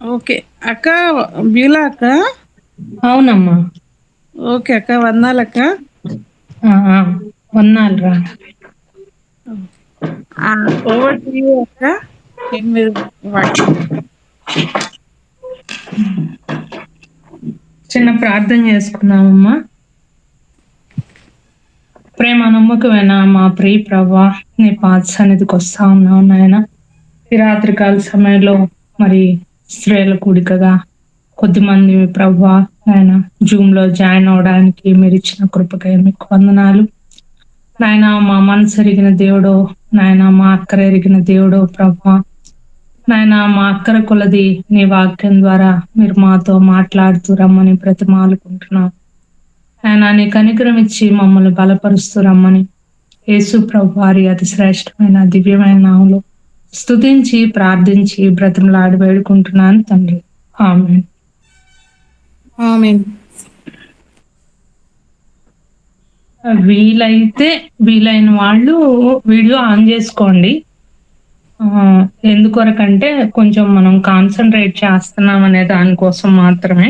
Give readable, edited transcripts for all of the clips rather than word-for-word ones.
Okay. అక్క Beulah అక్క? అవునమ్మా. ఓకే అక్క. వందనాలక్క. ఆ! ఆ! వందనాలురా. ఓవర్ టు యూ అక్క. మీరు చిన్న ప్రార్థన చేసుకుందామమ్మా. ప్రేమ నమ్మకమైన మా ప్రియ ప్రభా, నీ పాద సన్నిధికి వస్తా ఉన్నాం నాయన. ఈ రాత్రికాల సమయంలో మరి స్త్రీల కూడికగా కొద్దిమంది ప్రభా నాయన జూమ్ లో జాయిన్ అవడానికి మీరు ఇచ్చిన కృపకై మీకు వందనాలు నాయన. మా మనసు ఎరిగిన దేవుడో నాయన, మా అక్కర ఎరిగిన దేవుడో ప్రభా నాయన, మా అక్కర కొలది నీ వాక్యం ద్వారా మీరు మాతో మాట్లాడుతూ రమ్మని బ్రతిమాలుకుంటున్నాం నాయన. నీ కనికరం ఇచ్చి మమ్మల్ని బలపరుస్తూ రమ్మని యేసు ప్రభు వారి అతి శ్రేష్టమైన దివ్యమైన నామములో స్తుతించి ప్రార్థించి బ్రతిమలాడి వేడుకుంటున్నాను తండ్రి. ఆమేన్. ఆమేన్. వీలైన వాళ్ళు వీడియో ఆన్ చేసుకోండి. ఎందుకొరకంటే కొంచెం మనం కాన్సన్ట్రేట్ చేస్తున్నాం అనే దానికోసం మాత్రమే.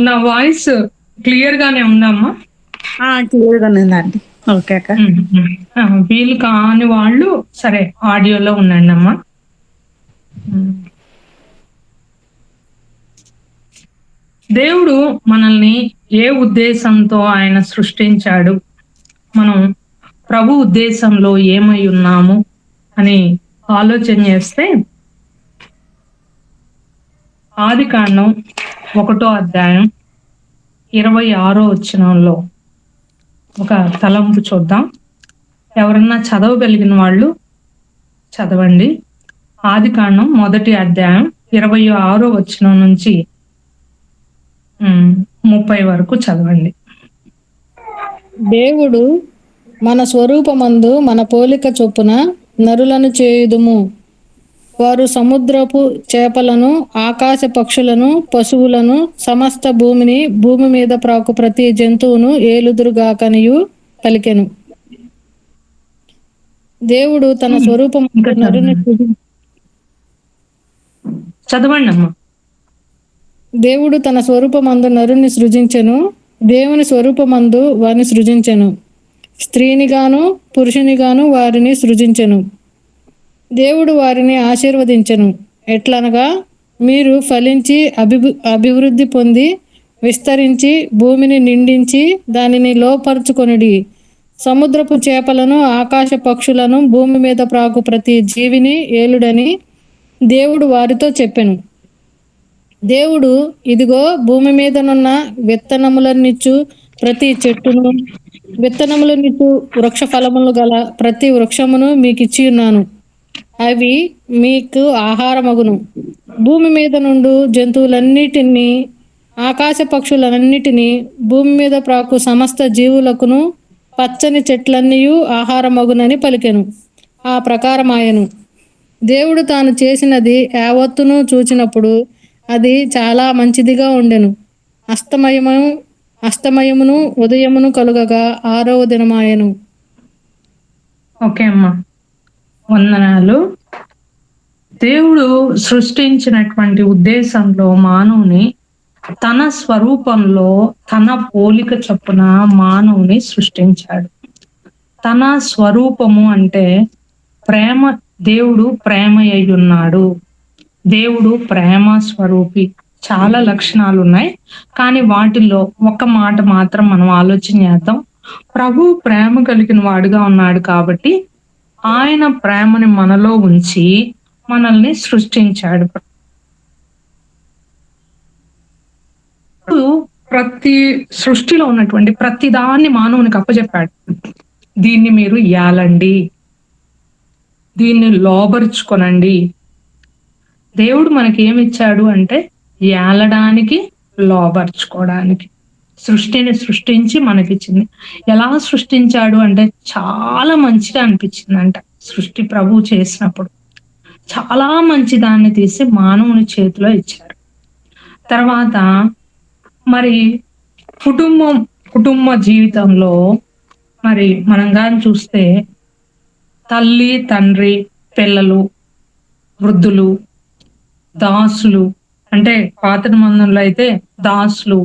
నా వాయిస్ క్లియర్ గానే ఉందమ్మా? క్లియర్గా ఉందండి. ఓకే అక్క. వీలు కాని వాళ్ళు సరే ఆడియోలో ఉండండి అమ్మా. దేవుడు మనల్ని ఏ ఉద్దేశంతో ఆయన సృష్టించాడు, మనం ప్రభు ఉద్దేశంలో ఏమై ఉన్నాము అని ఆలోచన చేస్తే ఆదికాండం 1వ అధ్యాయం 26వ వచనంలో ఒక తలంపు చూద్దాం. ఎవరన్నా చదవగలిగిన వాళ్ళు చదవండి. ఆదికాండం 1వ అధ్యాయం 26వ వచనం నుంచి 30 వరకు చదవండి. దేవుడు మన స్వరూపమందు మన పోలిక చొప్పున నరులను చేయుదుము. వారు సముద్రపు చేపలను, ఆకాశ పక్షులను, పశువులను, సమస్త భూమిని, భూమి మీద ప్రాకు ప్రతి జంతువును ఏలుదురుగాకనియు పలికెను. దేవుడు తన స్వరూపం ఇంకా నరుని చదవండి అమ్మా. దేవుడు తన స్వరూపమందు నరుని సృజించెను. దేవుని స్వరూపమందు వారిని సృజించెను. స్త్రీనిగాను పురుషునిగాను వారిని సృజించెను. దేవుడు వారిని ఆశీర్వదించెను. ఎట్లనగా, మీరు ఫలించి అభివృద్ధి పొంది విస్తరించి భూమిని నిండించి దానిని లోపరుచుకొనుడి. సముద్రపు చేపలను, ఆకాశ పక్షులను, భూమి మీద ప్రాకు ప్రతి జీవిని ఏలుడని దేవుడు వారితో చెప్పెను. దేవుడు, ఇదిగో భూమి మీదనున్న విత్తనములనిచ్చు ప్రతి చెట్టును, విత్తనములనిచ్చు వృక్ష ఫలములు గల ప్రతి వృక్షమును మీకిచ్చి ఉన్నాను. అవి మీకు ఆహారమగును. భూమి మీద నుండు జంతువులన్నిటినీ, ఆకాశ పక్షులన్నిటినీ, భూమి మీద ప్రాకు సమస్త జీవులకును పచ్చని చెట్లన్నీయు ఆహారమగునని పలికెను. ఆ ప్రకారమాయెను. దేవుడు తాను చేసినది యావత్తును చూచినప్పుడు అది చాలా మంచిదిగా ఉండెను. అస్తమయమును ఉదయమును కలుగగా 6వ దినమాయెను. ఓకే అమ్మా, వందనాలు. దేవుడు సృష్టించినటువంటి ఉద్దేశంలో మానవుని తన స్వరూపంలో తన పోలిక చొప్పున మానవుని సృష్టించాడు. తన స్వరూపము అంటే ప్రేమ. దేవుడు ప్రేమ అయి ఉన్నాడు. దేవుడు ప్రేమ స్వరూపి. చాలా లక్షణాలు ఉన్నాయి, కానీ వాటిల్లో ఒక మాట మాత్రం మనం ఆలోచన చేద్దాం. ప్రభు ప్రేమ కలిగిన వాడుగా ఉన్నాడు కాబట్టి ఆయన ప్రేమని మనలో ఉంచి మనల్ని సృష్టించాడు. ప్రతి సృష్టిలో ఉన్నటువంటి ప్రతి దాన్ని మానవునికి అప్పచెప్పాడు. దీన్ని మీరు ఏలండి, దీన్ని లోబరుచుకొనండి. దేవుడు మనకి ఏమిచ్చాడు అంటే ఏలడానికి, లోబర్చుకోవడానికి. సృష్టిని సృష్టించి మనకిచ్చింది. ఎలా సృష్టించాడు అంటే చాలా మంచిగా అనిపించిందంట. సృష్టి ప్రభువు చేసినప్పుడు చాలా మంచి దాన్ని తీసి మానవుని చేతిలో ఇచ్చారు. తర్వాత మరి కుటుంబ జీవితంలో మరి మనం కానీ చూస్తే తల్లి, తండ్రి, పిల్లలు, వృద్ధులు, దాసులు అంటే పాత నిబంధనలో అయితే దాసులు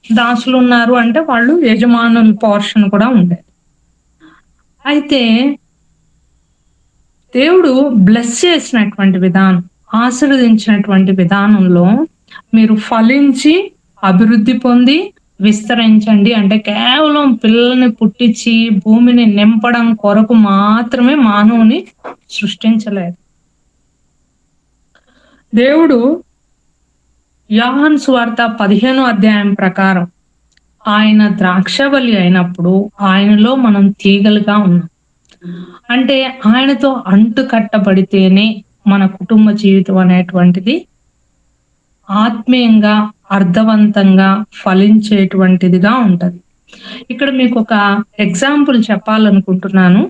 దాసులు ఉన్నారు అంటే వాళ్ళు యజమానుల పోర్షన్ కూడా ఉండేది. అయితే దేవుడు బ్లెస్ చేసినటువంటి విధానం, ఆశీర్వదించినటువంటి విధానంలో మీరు ఫలించి అభివృద్ధి పొంది విస్తరించండి అంటే కేవలం పిల్లల్ని పుట్టించి భూమిని నింపడం కొరకు మాత్రమే మానవుని సృష్టించలేదు. దేవుడు యోహాను సువార్త 15వ అధ్యాయం ప్రకారం ఆయన ద్రాక్షవల్లి అయినప్పుడు ఆయనలో మనం తీగలుగా ఉన్నాం. అంటే ఆయనతో అంటు కట్టబడితేనే మన కుటుంబ జీవితం అనేటువంటిది ఆత్మీయంగా అర్థవంతంగా ఫలించేటువంటిదిగా ఉంటది. ఇక్కడ మీకు ఒక ఎగ్జాంపుల్ చెప్పాలనుకుంటున్నాను.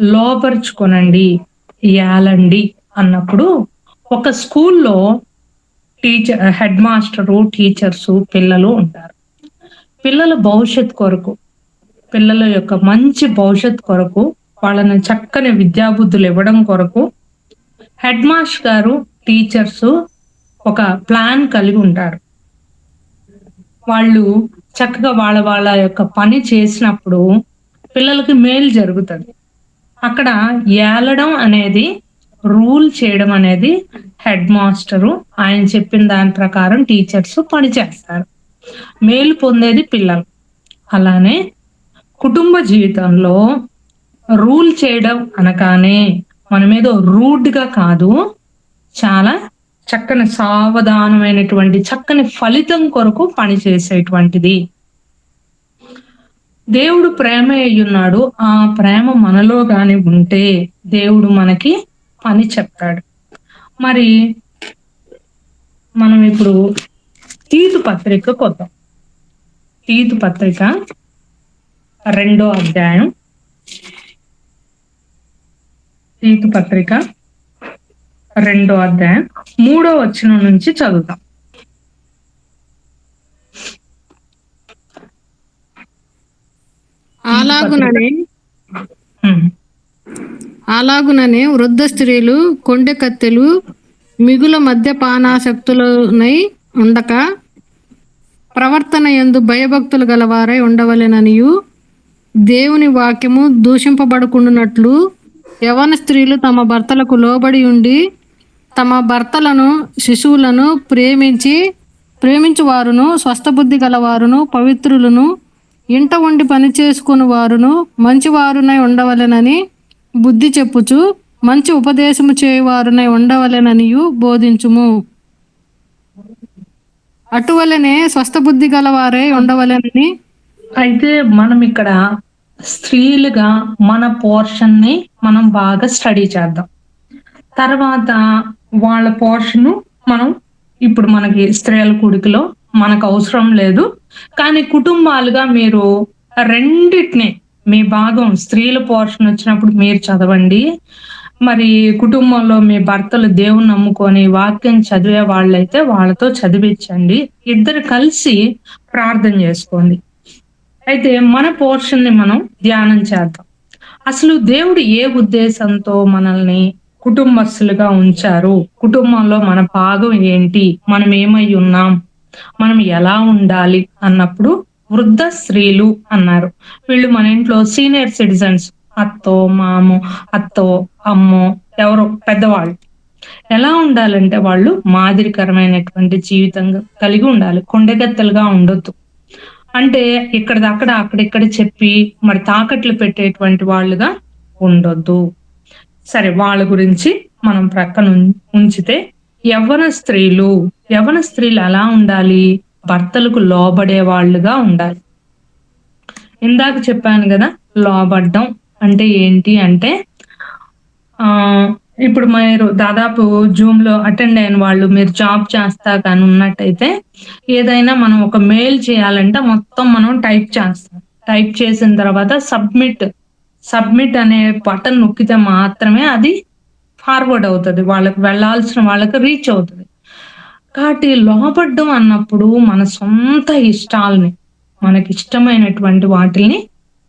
లోపరుచుకొనండి, ఏలండి అన్నప్పుడు ఒక స్కూల్లో హెడ్ మాస్టరు, టీచర్సు, పిల్లలు ఉంటారు. పిల్లల భవిష్యత్ కొరకు, పిల్లల యొక్క మంచి భవిష్యత్ కొరకు, వాళ్ళని చక్కని విద్యాబుద్ధులు ఇవ్వడం కొరకు హెడ్ మాస్టర్ గారు, టీచర్స్ ఒక ప్లాన్ కలిగి ఉంటారు. వాళ్ళు చక్కగా వాళ్ళ వాళ్ళ యొక్క పని చేసినప్పుడు పిల్లలకి మేలు జరుగుతుంది. అక్కడ ఏలడం అనేది, రూల్ చేయడం అనేది హెడ్ మాస్టరు ఆయన చెప్పిన దాని ప్రకారం టీచర్స్ పని చేస్తారు. మేలు పొందేది పిల్లలు. అలానే కుటుంబ జీవితంలో రూల్ చేయడం అనగానే మన మీద రూడ్ గా కాదు, చాలా చక్కని సావధానమైనటువంటి చక్కని ఫలితం కొరకు పనిచేసేటువంటిది. దేవుడు ప్రేమ అయ్యున్నాడు. ఆ ప్రేమ మనలో గాని ఉంటే దేవుడు మనకి పని చెప్తాడు. మరి మనం ఇప్పుడు తీతు పత్రిక కొద్దాం. తీతు పత్రిక 2వ అధ్యాయం, తీతు పత్రిక 2వ అధ్యాయం 3వ వచనం నుంచి చదువుతాం. అలాగుననే వృద్ధ స్త్రీలు కొండె కత్తెలు మిగుల మద్యపానాసక్తులనై ఉండక ప్రవర్తన యందు భయభక్తులు గలవారై ఉండవలెననియు, దేవుని వాక్యము దూషింపబడకుండునట్లు యవన స్త్రీలు తమ భర్తలకు లోబడి ఉండి తమ భర్తలను శిశువులను ప్రేమించు వారును, స్వస్థబుద్ధి గలవారును, పవిత్రులను, ఇంట ఉండి పని చేసుకుని వారును, మంచివారునై ఉండవలెనని బుద్ధి చెప్పుచు మంచి ఉపదేశము చేయువారునై ఉండవలెననియు బోధించుము. అటువలనే స్వస్థబుద్ధి గలవారై ఉండవలెనని. అయితే మనం ఇక్కడ స్త్రీలుగా మన పోర్షన్ ని మనం బాగా స్టడీ చేద్దాం. తర్వాత వాళ్ళ పోర్షన్ మనం ఇప్పుడు మనకి స్త్రీల కూడికలో మనకు అవసరం లేదు, కానీ కుటుంబాలుగా మీరు రెండిటిని మీ భాగం స్త్రీల పోర్షన్ వచ్చినప్పుడు మీరు చదవండి. మరి కుటుంబంలో మీ భర్తలు దేవుని నమ్ముకొని వాక్యం చదివే వాళ్ళైతే వాళ్ళతో చదివించండి. ఇద్దరు కలిసి ప్రార్థన చేసుకోండి. అయితే మన పోర్షన్ ని మనం ధ్యానం చేద్దాం. అసలు దేవుడు ఏ ఉద్దేశంతో మనల్ని కుటుంబస్తులుగా ఉంచారు, కుటుంబంలో మన భాగం ఏంటి, మనం ఏమై ఉన్నాం, మనం ఎలా ఉండాలి అన్నప్పుడు వృద్ధ స్త్రీలు అన్నారు. వీళ్ళు మన ఇంట్లో సీనియర్ సిటిజన్స్, అత్తో అమ్మో ఎవరో పెద్దవాళ్ళు. ఎలా ఉండాలంటే వాళ్ళు మాదిరికరమైనటువంటి జీవితం కలిగి ఉండాలి. కొండగత్తెలుగా ఉండొద్దు. అంటే ఇక్కడిదక్కడ అక్కడిక్కడ చెప్పి మరి తాకట్లు పెట్టేటువంటి వాళ్ళుగా ఉండొద్దు. సరే, వాళ్ళ గురించి మనం ప్రక్కన ఉంచితే యవ్వన స్త్రీలు ఎలా ఉండాలి? భర్తలకు లోబడే వాళ్ళుగా ఉండాలి. ఇందాక చెప్పాను కదా, లోబడ్డం అంటే ఏంటి అంటే ఇప్పుడు మీరు దాదాపు జూమ్ లో అటెండ్ అయిన వాళ్ళు, మీరు జాబ్ చేస్తా కానీ ఉన్నట్టయితే ఏదైనా మనం ఒక మెయిల్ చేయాలంటే మొత్తం మనం టైప్ చేస్తాం. టైప్ చేసిన తర్వాత సబ్మిట్ అనే బటన్ నొక్కితే మాత్రమే అది ఫార్వర్డ్ అవుతుంది, వాళ్ళకి వెళ్ళాల్సిన వాళ్ళకి రీచ్ అవుతుంది. కాబట్టి లోబడ్డం అన్నప్పుడు మన సొంత ఇష్టాలని, మనకి ఇష్టమైనటువంటి వాటిని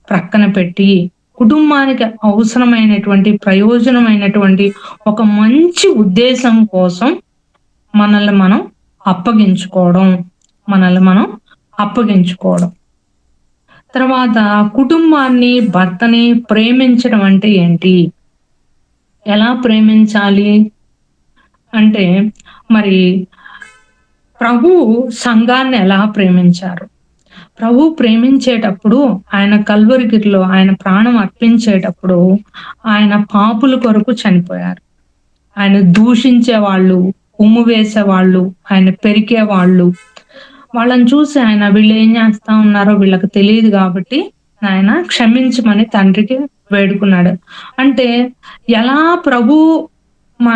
ప్రక్కన పెట్టి కుటుంబానికి అవసరమైనటువంటి ప్రయోజనమైనటువంటి ఒక మంచి ఉద్దేశం కోసం మనల్ని మనం అప్పగించుకోవడం మనల్ని మనం అప్పగించుకోవడం. తర్వాత కుటుంబాన్ని భర్తని ప్రేమించడం అంటే ఏంటి? ఎలా ప్రేమించాలి అంటే మరి ప్రభువు సంఘాన్ని ఎలా ప్రేమించారు? ప్రభు ప్రేమించేటప్పుడు ఆయన కల్వరిగిరిలో ఆయన ప్రాణం అర్పించేటప్పుడు ఆయన పాపుల కొరకు చనిపోయారు. ఆయన దూషించే వాళ్ళు, ఉమ్ము వేసేవాళ్ళు, ఆయన పెరికే వాళ్ళు, వాళ్ళని చూసి ఆయన వీళ్ళు ఏం చేస్తా ఉన్నారో వీళ్ళకి తెలియదు కాబట్టి ఆయన క్షమించమని తండ్రికి వేడుకున్నాడు. అంటే ఎలా ప్రభు మా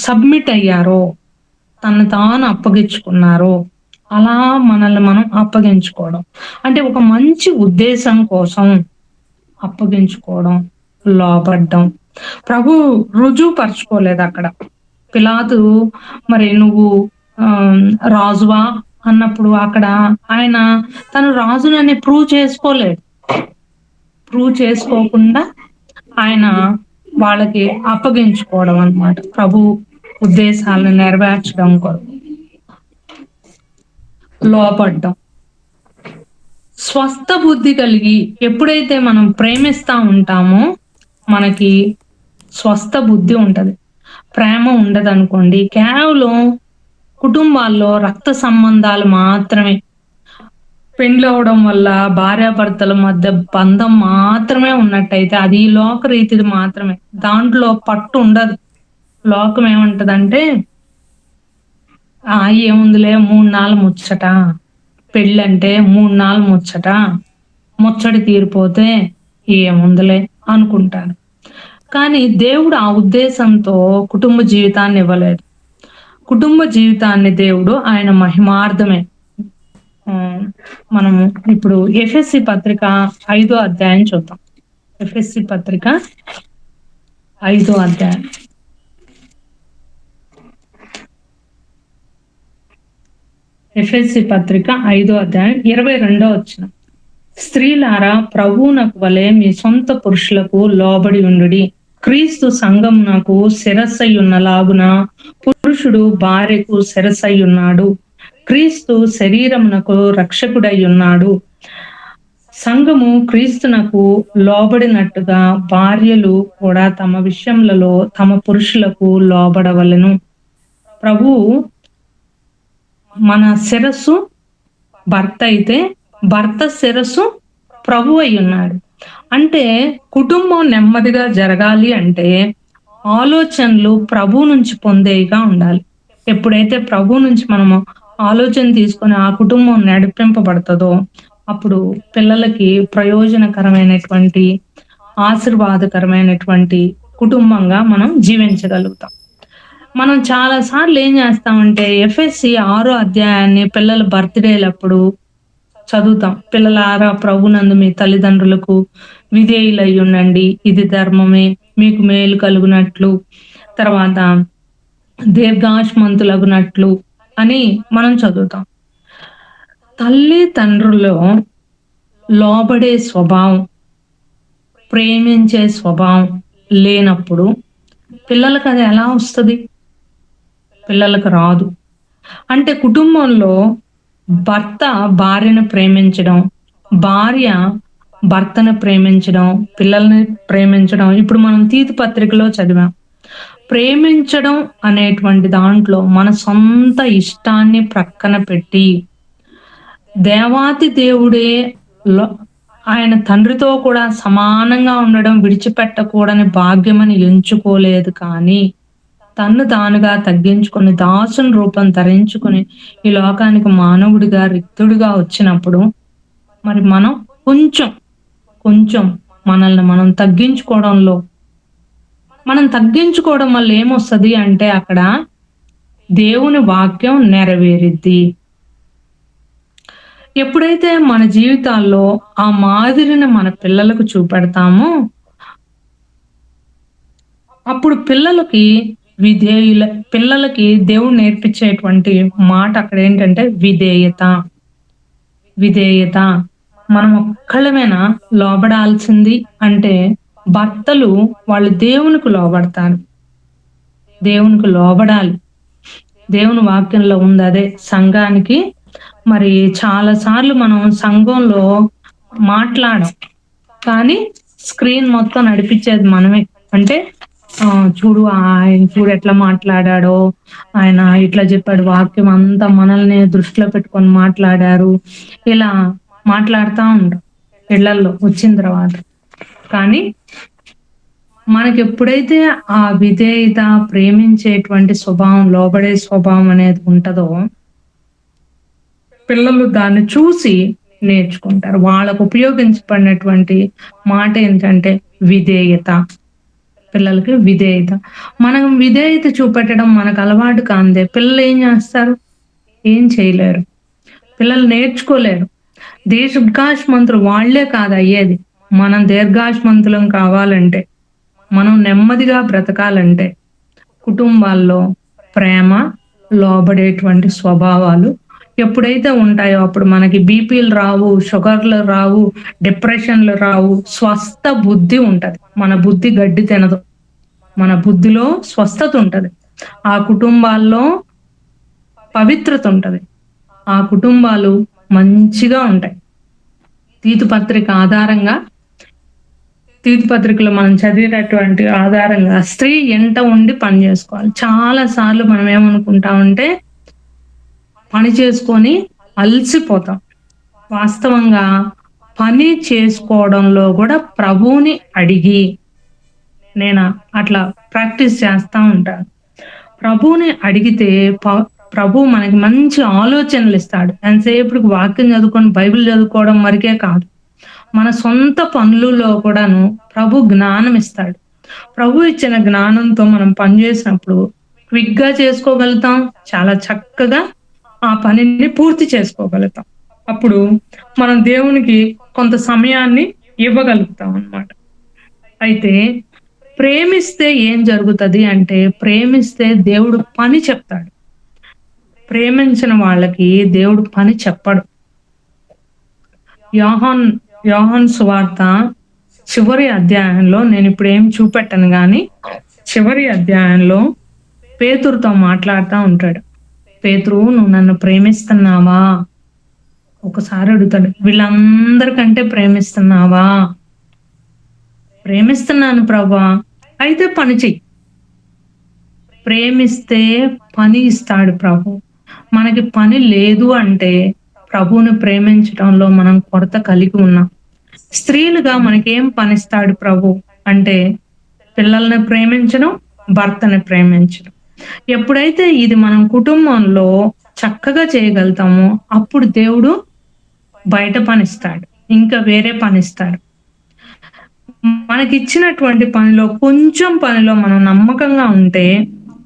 సబ్మిట్ అయ్యారో, తను తాను అప్పగించుకున్నారో అలా మనల్ని మనం అప్పగించుకోవడం. అంటే ఒక మంచి ఉద్దేశం కోసం అప్పగించుకోవడం, లోబడ్డం. ప్రభు రుజువుపరచుకోలేదు అక్కడ. పిలాతు మరి నువ్వు రాజువా అన్నప్పుడు అక్కడ ఆయన తను రాజునని ప్రూవ్ చేసుకోలేదు. ప్రూవ్ చేసుకోకుండా ఆయన వాళ్ళకి అప్పగించుకోవడం అన్నమాట. ప్రభు ఉద్దేశాలను నెరవేర్చడం కొరకు లోపడ్డం. స్వస్థ బుద్ధి కలిగి ఎప్పుడైతే మనం ప్రేమిస్తా ఉంటామో మనకి స్వస్థ బుద్ధి ఉంటది. ప్రేమ ఉండదు అనుకోండి, కేవలం కుటుంబాల్లో రక్త సంబంధాలు మాత్రమే, పెండ్లి అవడం వల్ల భార్యాభర్తల మధ్య బంధం మాత్రమే ఉన్నట్టయితే అది లోక రీతిది మాత్రమే. దాంట్లో పట్టు ఉండదు. లోకం ఏమంటదంటే ఏముందిలే 3 నాళ్ళు ముచ్చట, పెళ్ళంటే 3 నాళ్ళు ముచ్చట, ముచ్చడి తీరిపోతే ఏముందిలే అనుకుంటారు. కానీ దేవుడు ఆ ఉద్దేశంతో కుటుంబ జీవితాన్ని ఇవ్వలేదు. కుటుంబ జీవితాన్ని దేవుడు ఆయన మహిమార్థమే. మనము ఇప్పుడు ఎఫెసీ పత్రిక 5వ అధ్యాయం చూద్దాం. ఎఫెసీ పత్రిక 5వ అధ్యాయం. ఎఫెసీ పత్రిక 5వ అధ్యాయం 22వ వచనం. స్త్రీలారా ప్రభువునకు వలె మీ సొంత పురుషులకు లోబడి ఉండుడి. క్రీస్తు సంఘమునకు శిరస్సయ్యున్నలాగున పురుషుడు భార్యకు శిరస్సయ్యున్నాడు. క్రీస్తు శరీరమునకు రక్షకుడై ఉన్నాడు. సంఘము క్రీస్తునకు లోబడినట్టుగా భార్యలు కూడా తమ విషయములలో తమ పురుషులకు లోబడవలెను. ప్రభు మన శిరస్సు భర్త అయితే భర్త శిరస్సు ప్రభు అయి ఉన్నాడు. అంటే కుటుంబం నెమ్మదిగా జరగాలి అంటే ఆలోచనలు ప్రభు నుంచి పొందేగా ఉండాలి. ఎప్పుడైతే ప్రభు నుంచి మనము ఆలోచన తీసుకొని ఆ కుటుంబం నడిపింపబడుతుందో అప్పుడు పిల్లలకి ప్రయోజనకరమైనటువంటి ఆశీర్వాదకరమైనటువంటి కుటుంబంగా మనం జీవించగలుగుతాం. మనం చాలా సార్లు ఏం చేస్తామంటే ఎఫ్ఎస్సి 6వ అధ్యాయాన్ని పిల్లల బర్త్డేలప్పుడు చదువుతాం. పిల్లలారా ప్రభునందు మీ తల్లిదండ్రులకు విధేయులై ఉండండి, ఇది ధర్మమే, మీకు మేలు కలుగునట్లు, తర్వాత దీర్ఘాయుష్మంతులగునట్లు అని మనం చదువుతాం. తల్లి తండ్రుల్లో లోబడే స్వభావం, ప్రేమించే స్వభావం లేనప్పుడు పిల్లలకు అది ఎలా వస్తుంది? పిల్లలకు రాదు. అంటే కుటుంబంలో భర్త భార్యను ప్రేమించడం, భార్య భర్తను ప్రేమించడం, పిల్లల్ని ప్రేమించడం. ఇప్పుడు మనం తీతు పత్రికలో చదివాం. ప్రేమించడం అనేటువంటి దాంట్లో మన సొంత ఇష్టాన్ని ప్రక్కన పెట్టి దేవాతి దేవుడే ఆయన తండ్రితో కూడా సమానంగా ఉండడం విడిచిపెట్టకూడని భాగ్యమని ఎంచుకోలేదు. కానీ తన్ను తానుగా తగ్గించుకొని దాసుని రూపం ధరించుకొని ఈ లోకానికి మానవుడిగా రిక్తుడిగా వచ్చినప్పుడు మరి మనం కొంచెం మనల్ని మనం తగ్గించుకోవడం వల్ల ఏమొస్తుంది అంటే అక్కడ దేవుని వాక్యం నెరవేరిద్ది. ఎప్పుడైతే మన జీవితాల్లో ఆ మాదిరిని మన పిల్లలకు చూపెడతామో అప్పుడు పిల్లలకి దేవుడు నేర్పించేటువంటి మాట అక్కడ ఏంటంటే విధేయత. మనం ఒక్కళ్ళమేనా లోబడాల్సింది అంటే భర్తలు వాళ్ళు దేవునికి లోబడతారు. దేవునికి లోబడాలి. దేవుని వాక్యంలో ఉంది అదే సంఘానికి. మరి చాలా సార్లు మనం సంఘంలో మాట్లాడం. కానీ స్క్రీన్ మొత్తం నడిపించేది మనమే. అంటే చూడు ఆయన చూడు ఎట్లా మాట్లాడాడో, ఆయన ఇట్లా చెప్పాడు, వాక్యం అంతా మనల్ని దృష్టిలో పెట్టుకొని మాట్లాడారు. ఇలా మాట్లాడుతా ఉంటాం ఇళ్లల్లో వచ్చిన తర్వాత. కానీ మనకి ఎప్పుడైతే ఆ విధేయత, ప్రేమించేటువంటి స్వభావం, లోబడే స్వభావం అనేది ఉంటదో, పిల్లలు దాన్ని చూసి నేర్చుకుంటారు. వాళ్ళకు ఉపయోగించబడినటువంటి మాట ఏంటంటే విధేయత. పిల్లలకి విధేయత. మనం విధేయత చూపెట్టడం మనకు అలవాటు కాందే పిల్లలు ఏం చేస్తారు? ఏం చేయలేరు. పిల్లలు నేర్చుకోలేరు. దీర్ఘాయుష్మంతులు వాళ్ళే కాదు అయ్యేది. మనం దీర్ఘాయుష్మంతులం కావాలంటే, మనం నెమ్మదిగా బ్రతకాలంటే కుటుంబాల్లో ప్రేమ, లోబడేటువంటి స్వభావాలు ఎప్పుడైతే ఉంటాయో అప్పుడు మనకి బీపీలు రావు, షుగర్లు రావు, డిప్రెషన్లు రావు, స్వస్థ బుద్ధి ఉంటది. మన బుద్ధి గడ్డి తినదు. మన బుద్ధిలో స్వస్థత ఉంటది. ఆ కుటుంబాల్లో పవిత్రత ఉంటది. ఆ కుటుంబాలు మంచిగా ఉంటాయి. తీతు పత్రికలో మనం చదివినటువంటి ఆధారంగా స్త్రీ ఎంట ఉండి పని చేసుకోవాలి. చాలా సార్లు మనం ఏమనుకుంటామంటే పని చేసుకొని అలసిపోతాం. వాస్తవంగా పని చేసుకోవడంలో కూడా ప్రభువుని అడిగి నేను అట్లా ప్రాక్టీస్ చేస్తా ఉంటాను. ప్రభువుని అడిగితే ప్రభు మనకి మంచి ఆలోచనలు ఇస్తాడు. ఎంతసేపటికి వాక్యం చదువుకొని బైబిల్ చదువుకోవడం వరకే కాదు, మన సొంత పనులలో కూడాను ప్రభు జ్ఞానం ఇస్తాడు. ప్రభు ఇచ్చిన జ్ఞానంతో మనం పనిచేసినప్పుడు క్విక్గా చేసుకోగలుగుతాం. చాలా చక్కగా ఆ పనిని పూర్తి చేసుకోగలుగుతాం. అప్పుడు మనం దేవునికి కొంత సమయాన్ని ఇవ్వగలుగుతాం అన్నమాట. అయితే ప్రేమిస్తే ఏం జరుగుతుంది అంటే, ప్రేమిస్తే దేవుడు పని చెప్తాడు. ప్రేమించిన వాళ్ళకి దేవుడు పని చెప్పడు. యోహాను సువార్త చివరి అధ్యాయంలో, నేను ఇప్పుడు ఏం చూపెట్టను కానీ చివరి అధ్యాయంలో పేతురుతో మాట్లాడుతూ ఉంటాడు. పేతురు, నువ్వు నన్ను ప్రేమిస్తున్నావా? ఒకసారి అడుగుతాడు, వీళ్ళందరికంటే ప్రేమిస్తున్నావా? ప్రేమిస్తున్నాను ప్రభా. అయితే పని చెయ్యి. ప్రేమిస్తే పని ఇస్తాడు ప్రభు. మనకి పని లేదు అంటే ప్రభువుని ప్రేమించడంలో మనం కొరత కలిగి ఉన్నాం. స్త్రీలుగా మనకేం పనిస్తాడు ప్రభు అంటే పిల్లల్ని ప్రేమించడం, భర్తని ప్రేమించడం. ఎప్పుడైతే ఇది మనం కుటుంబంలో చక్కగా చేయగలుగుతామో అప్పుడు దేవుడు బయట పనిస్తాడు, ఇంకా వేరే పనిస్తాడు. మనకిచ్చినటువంటి పనిలో కొంచెం పనిలో మనం నమ్మకంగా ఉంటే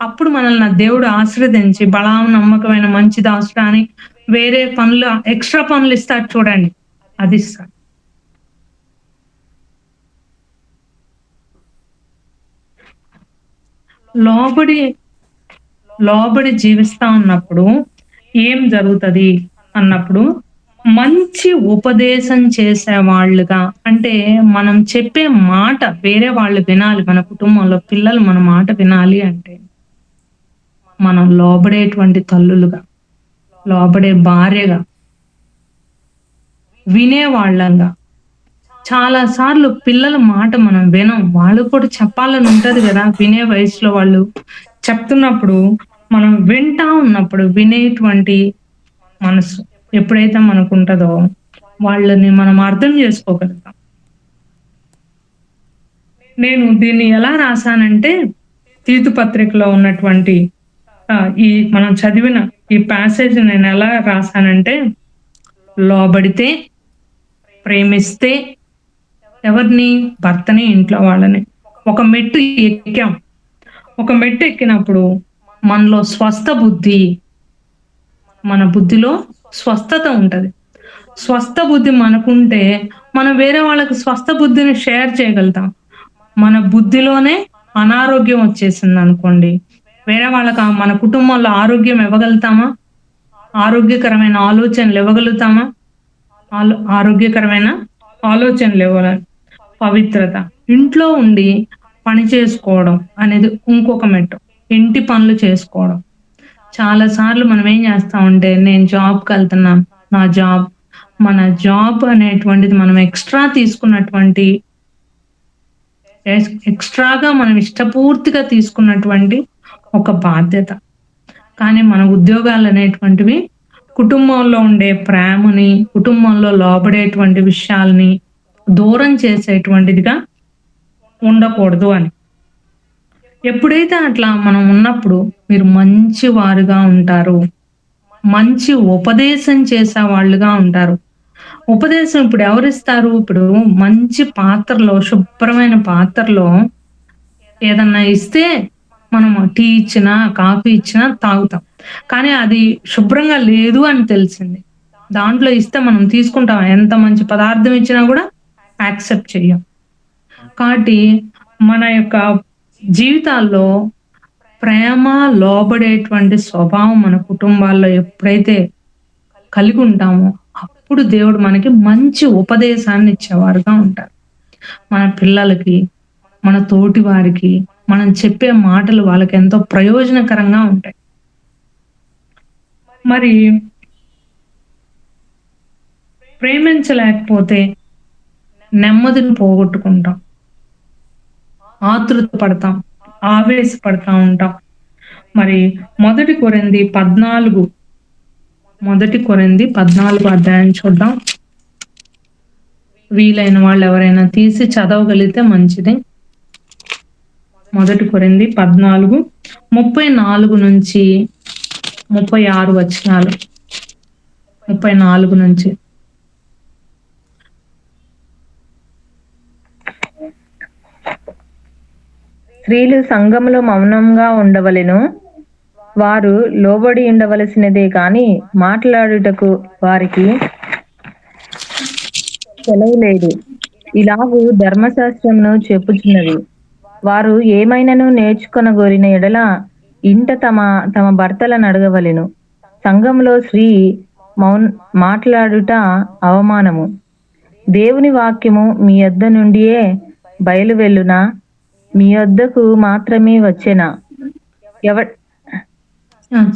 అప్పుడు మనల్ని దేవుడు ఆశీర్వదించి బలాం నమ్మకమైన మంచి దాసుడు అని వేరే పనులు, ఎక్స్ట్రా పనులు ఇస్తాడు చూడండి, అది ఇస్తాడు. లోబడి జీవిస్తా ఉన్నప్పుడు ఏం జరుగుతుంది అన్నప్పుడు, మంచి ఉపదేశం చేసే వాళ్ళుగా, అంటే మనం చెప్పే మాట వేరే వాళ్ళు వినాలి. మన కుటుంబంలో పిల్లలు మన మాట వినాలి అంటే మనం లోబడేటువంటి తల్లులుగా, లోబడే భార్యగా, వినేవాళ్ళంగా. చాలా సార్లు పిల్లల మాట మనం వినం. వాళ్ళు కూడా చెప్పాలని ఉంటది కదా, వినే వయసులో వాళ్ళు చెప్తున్నప్పుడు మనం వింటా ఉన్నప్పుడు వినేటువంటి మనసు ఎప్పుడైతే మనకు ఉంటుందో వాళ్ళని మనం అర్థం చేసుకోగలుగుతాం. నేను దీన్ని ఎలా రాశానంటే, తీతు పత్రికలో ఉన్నటువంటి ఈ మనం చదివిన ఈ ప్యాసేజ్ నేను ఎలా రాశానంటే, లోబడితే, ప్రేమిస్తే, ఎవరిని? భర్తని, ఇంట్లో వాళ్ళని. ఒక మెట్టు ఎక్కాం. ఒక మెట్టు ఎక్కినప్పుడు మనలో స్వస్థ బుద్ధి, మన బుద్ధిలో స్వస్థత ఉంటది. స్వస్థ బుద్ధి మనకుంటే మనం వేరే వాళ్ళకి స్వస్థ బుద్ధిని షేర్ చేయగలుగుతాం. మన బుద్ధిలోనే అనారోగ్యం వచ్చేసింది అనుకోండి, వేరే వాళ్ళకి మన కుటుంబంలో ఆరోగ్యం ఇవ్వగలుగుతామా? ఆరోగ్యకరమైన ఆలోచనలు ఇవ్వగలుగుతామా? ఆరోగ్యకరమైన ఆలోచనలు ఇవ్వాలి. పవిత్రత. ఇంట్లో ఉండి పని చేసుకోవడం అనేది ఇంకొక మెట్టు. ఇంటి పనులు చేసుకోవడం. చాలా సార్లు మనం ఏం చేస్తామంటే, నేను జాబ్‌కెళ్తున్నాను. నా జాబ్. మన జాబ్ అనేటువంటిది మనం ఎక్స్‌ట్రా తీసుకున్నటువంటి ఎక్స్‌ట్రాగా మనం ఇష్టపూర్తిగా తీసుకున్నటువంటి ఒక బాధ్యత. కానీ మన ఉద్యోగాలనేటువంటివి కుటుంబంలో ఉండే ప్రేమని, కుటుంబంలో లోబడేటువంటి విషయాల్ని దూరం చేసేటువంటిదిగా ఉండకూడదు అని. ఎప్పుడైతే అట్లా మనం ఉన్నప్పుడు మీరు మంచివారుగా ఉంటారు. మంచి ఉపదేశం చేసేవాళ్ళుగా ఉంటారు. ఉపదేశం ఇప్పుడు ఎవరిస్తారు? ఇప్పుడు మంచి పాత్రలో, శుభ్రమైన పాత్రలో ఏదన్నా ఇస్తే మనము టీ ఇచ్చినా, కాఫీ ఇచ్చినా తాగుతాం. కానీ అది శుభ్రంగా లేదు అని తెలిసింది. దాంట్లో ఇస్తే మనం తీసుకుంటాం. ఎంత మంచి పదార్థం ఇచ్చినా గూడా యాక్సెప్ట్ చెయ్యం. కాబట్టి మన యొక్క జీవితాల్లో ప్రేమ, లోబడేటువంటి స్వభావం మన కుటుంబాల్లో ఎప్పుడైతే కలిగి ఉంటామో, అప్పుడు దేవుడు మనకి మంచి ఉపదేశాన్ని ఇచ్చేవారుగా ఉంటారు. మన పిల్లలకి, మన తోటి వారికి, మనం చెప్పే మాటలు వాళ్ళకెంతో ప్రయోజనకరంగా ఉంటాయి. మరి ప్రేమించలేకపోతే నెమ్మదిని పోగొట్టుకుంటాం. ఆతృత పడతాం. ఆవేశపడతా ఉంటాం. మరి మొదటి కొరింథీ 14 అధ్యాయం చూద్దాం. వీలైన వాళ్ళు ఎవరైనా తీసి చదవగలిగితే మంచిది. మొదటి కొరింథీ 14, 34 నుంచి 36 వచనాలు. 34 నుంచి. స్త్రీలు సంఘములో మౌనంగా ఉండవలెను. వారు లోబడి ఉండవలసినదే కాని మాట్లాడుటకు వారికి సెలవు లేదు. ఇలాగూ ధర్మశాస్త్రమును చెప్పుచున్నది. వారు ఏమైనను నేర్చుకొనగోరిన ఎడల ఇంట తమ తమ భర్తలను అడగవలెను. సంఘంలో స్త్రీ మాట్లాడుట అవమానము. దేవుని వాక్యము మీ యొద్ద నుండియే బయలువెళ్ళునా? మీ యొద్దకు మాత్రమే వచ్చెనా?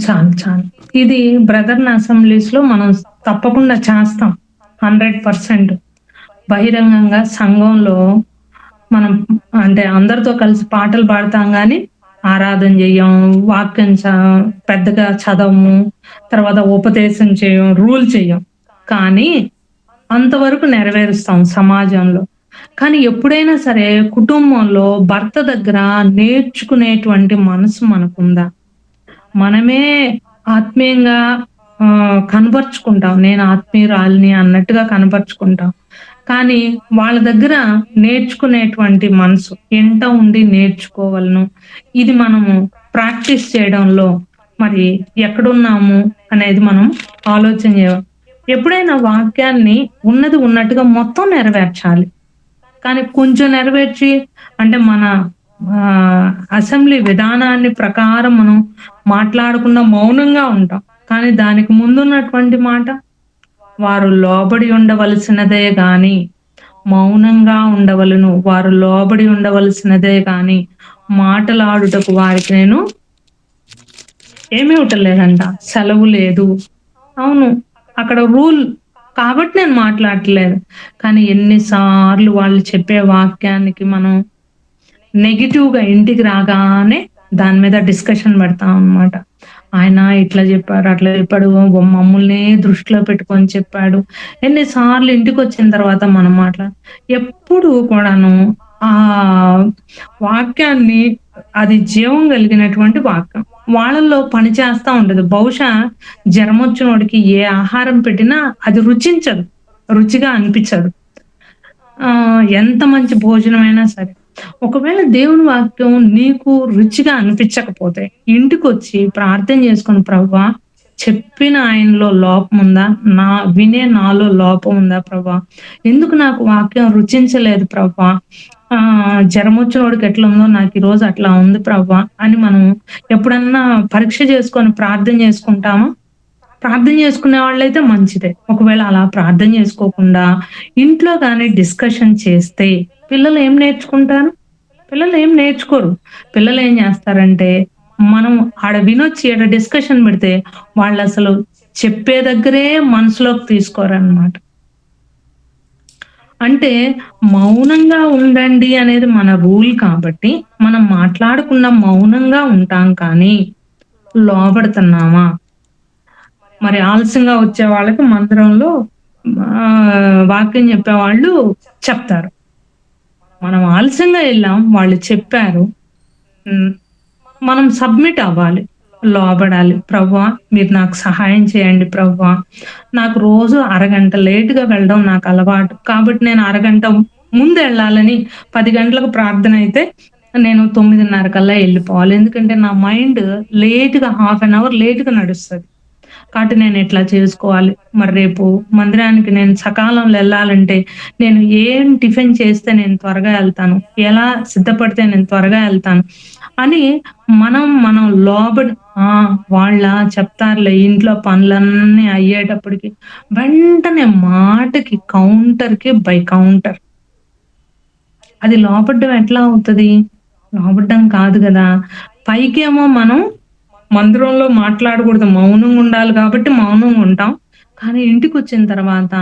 చాలు. ఇది బ్రదర్న్ అసెంబ్లీస్ లో మనం తప్పకుండా చేస్తాం. 100% బహిరంగంగా సంఘంలో మనం అంటే అందరితో కలిసి పాటలు పాడతాం గాని ఆరాధన చెయ్యం, వాక్యం పెద్దగా చదవము, తర్వాత ఉపదేశం చేయం, రూల్ చెయ్యం. కానీ అంతవరకు నెరవేరుస్తాం సమాజంలో. కానీ ఎప్పుడైనా సరే కుటుంబంలో భర్త దగ్గర నేర్చుకునేటువంటి మనసు మనకుందా? మనమే ఆత్మీయంగా కనపరుచుకుంటాం. నేను ఆత్మీయురాలిని అన్నట్టుగా కనపరుచుకుంటాం. కానీ వాళ్ళ దగ్గర నేర్చుకునేటువంటి మనసు ఎంట ఉండి నేర్చుకోవలను. ఇది మనము ప్రాక్టీస్ చేయడంలో మరి ఎక్కడున్నాము అనేది మనం ఆలోచన చేయాలి. ఎప్పుడైనా వాక్యాన్ని ఉన్నది ఉన్నట్టుగా మొత్తం నెరవేర్చాలి. కానీ కొంచెం నెరవేర్చి అంటే మన అసెంబ్లీ విధానాన్ని ప్రకారం మనం మాట్లాడకుండా మౌనంగా ఉంటాం. కానీ దానికి ముందున్నటువంటి మాట, వారు లోబడి ఉండవలసినదే గాని మౌనంగా ఉండవలను. వారు లోబడి ఉండవలసినదే గాని మాటలాడుటకు వారికి నేను ఏమి ఇవ్వటలేదంట, సెలవు లేదు. అవును, అక్కడ రూల్ కాబట్టి నేను మాట్లాడట్లేదు. కానీ ఎన్నిసార్లు వాళ్ళు చెప్పే వాక్యానికి మనం నెగిటివ్‌గా ఇంటికి రాగానే దాని మీద డిస్కషన్ పెడతాం అన్నమాట. ఆయన ఇట్లా చెప్పారు, అట్లా చెప్పాడు, మమ్మల్నే దృష్టిలో పెట్టుకొని చెప్పాడు. ఎన్నిసార్లు ఇంటికొచ్చిన తర్వాత మనం ఎప్పుడు కూడాను ఆ వాక్యాన్ని అది జీవం కలిగినటువంటి వాక్యం వాళ్ళల్లో పని చేస్తా ఉంటది. బహుశా జరమొచ్చినోడికి ఏ ఆహారం పెట్టినా అది రుచిగా అనిపించదు. ఎంత మంచి భోజనమైనా సరే. ఒకవేళ దేవుని వాక్యం నీకు రుచిగా అనిపించకపోతే ఇంటికొచ్చి ప్రార్థన చేసుకొని, ప్రభువా చెప్పిన ఆయనలో లోపం ఉందా? నాలో లోపం ఉందా ప్రభువా? ఎందుకు నాకు వాక్యం రుచించలేదు ప్రభువా? జరమొచ్చినోడికి ఎట్లా ఉందో నాకు ఈరోజు అట్లా ఉంది ప్రభువా అని మనం ఎప్పుడన్నా పరీక్ష చేసుకొని ప్రార్థన చేసుకుంటామా? ప్రార్థన చేసుకునే వాళ్ళైతే మంచిదే. ఒకవేళ అలా ప్రార్థన చేసుకోకుండా ఇంట్లో గాని డిస్కషన్ చేస్తే పిల్లలు ఏం నేర్చుకుంటారు? పిల్లలు ఏం నేర్చుకోరు. పిల్లలు ఏం చేస్తారంటే, మనం ఆడ వినొచ్చి ఈడ డిస్కషన్ పెడితే వాళ్ళసలు చెప్పే దగ్గరే మనసులోకి తీసుకోరనమాట. అంటే మౌనంగా ఉండండి అనేది మన రూల్ కాబట్టి, మనం మాట్లాడకుండా మౌనంగా ఉంటాం కానీ, లోబడుతున్నామా? మరి ఆలస్యంగా వచ్చే వాళ్ళకి మందిరంలో వాక్యం చెప్పేవాళ్ళు చెప్తారు. మనం ఆలస్యంగా ఎళ్ళాం. వాళ్ళు చెప్పారు. హ్మ్. మనం సబ్మిట్ అవ్వాలి. లోబడాలి. ప్రభువా! మీరు నాకు సహాయం చేయండి ప్రభువా! నాకు రోజు అరగంట లేట్‌గా వెళ్ళడం నాకు అలవాటు. కాబట్టి నేను అరగంట ముందెళ్ళాలని 10 గంటలకు ప్రార్థన అయితే నేను 9:30 కల్లా ఎళ్ళిపోవాలి. ఎందుకంటే నా మైండ్ లేట్‌గా హాఫ్ అన్ అవర్ లేట్‌గా నడుస్తది. కాబట్టి నేను ఇట్లా చేసుకోవాలి. మరి రేపు మందిరానికి నేను సకాలంలో ఎళ్ళాలంటే, నేను ఏం టిఫిన్ చేస్తే నేను త్వరగా ఎళ్తాను? ఎలా సిద్ధపడితే నేను త్వరగా ఎళ్తాను? అని మనం లోబడి ఆ! వాళ్ళా చెప్తారులే ఇంట్లో పనులన్నీ అయ్యేటప్పటికి వెంటనే మాటకి కౌంటర్‌కి బై కౌంటర్. అది లోబడ్డం ఎట్లా అవుతది? లోబడ్డం కాదు గదా! పైకేమో మనం మందిరంలో మాట్లాడకూడదు. మౌనంగా ఉండాలి కాబట్టి మౌనంగా ఉంటాం. కానీ ఇంటికొచ్చిన తర్వాత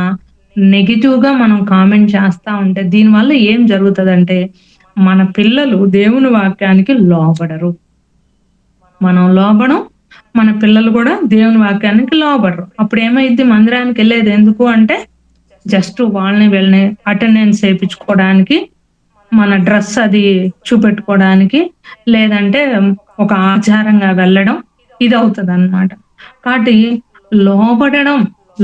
నెగెటివ్‌గా మనం కామెంట్ చేస్తా ఉంటే దీనివల్ల ఏం జరుగుతదంటే, మన పిల్లలు దేవుని వాక్యానికి లోబడరు. మనం లోబడం, మన పిల్లలు గూడా దేవుని వాక్యానికి లోబడరు. అప్పుడేమైద్ది మందిరానికెళ్ళేది ఎందుకు అంటే, జస్ట్ వాళ్ళని వీళ్ళని అటెండెన్స్ ఏపిచ్చుకోవడానికి, మన డ్రెస్ అది చూపెట్టుకోవడానికి, లేదంటే ఒక ఆచారంగా వెళ్ళడం ఇదవుతదనమాట. కాబట్టి లోబడడం,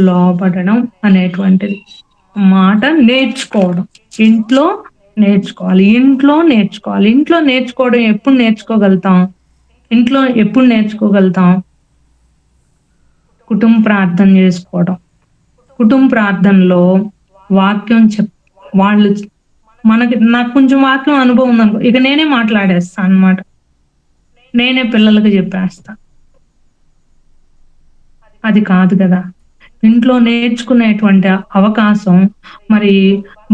లోబడడం అనేటువంటిది మాట నేర్చుకోవడం. ఇంట్లో నేర్చుకోవాలి. ఇంట్లో నేర్చుకోవాలి. ఇంట్లో నేర్చుకోవడం ఎప్పుడు నేర్చుకోగలుగుతాం? ఇంట్లో ఎప్పుడు నేర్చుకోగలుగుతాం? కుటుంబ ప్రార్థన జేసుకోవడం. కుటుంబ ప్రార్థనలో వాక్యం వాళ్ళు నాకు కొంచెం వాక్యం అనుభవం ఉందనుకో, ఇక నేనే మాట్లాడేస్తా అన్నమాట. నేనే పిల్లలకి జెప్పేస్తా. అది కాదు గదా! ఇంట్లో నేర్చుకునేటువంటి అవకాశం మరి